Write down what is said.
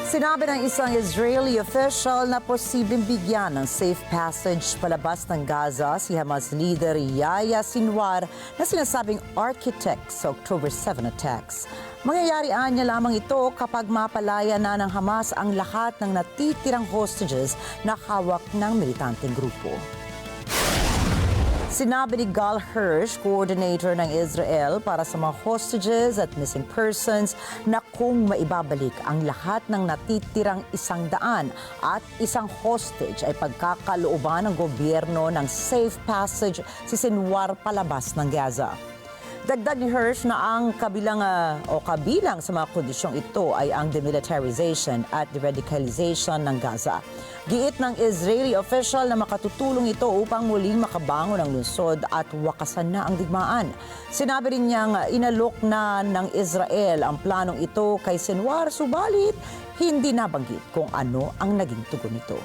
Sinabi ng isang Israeli official na posibleng bigyan ng safe passage palabas ng Gaza si Hamas leader Yahya Sinwar na sinasabing architect sa October 7 attacks. Mangyayari niya lamang ito kapag mapalaya na ng Hamas ang lahat ng natitirang hostages na hawak ng militanteng grupo. Sinabi ni Gal Hirsch, coordinator ng Israel para sa mga hostages at missing persons, na kung maibabalik ang lahat ng natitirang 100 at isang hostage ay pagkakalooban ng gobyerno ng safe passage si Sinwar palabas ng Gaza. Dagdag ni Hirsch na ang kabilang sa mga kondisyong ito ay ang demilitarization at deradicalization ng Gaza. Giit ng Israeli official na makatutulong ito upang muling makabangon ang lungsod at wakasan na ang digmaan. Sinabi rin niyang inalok na ng Israel ang planong ito kay Sinwar, subalit hindi nabanggit kung ano ang naging tugon nito.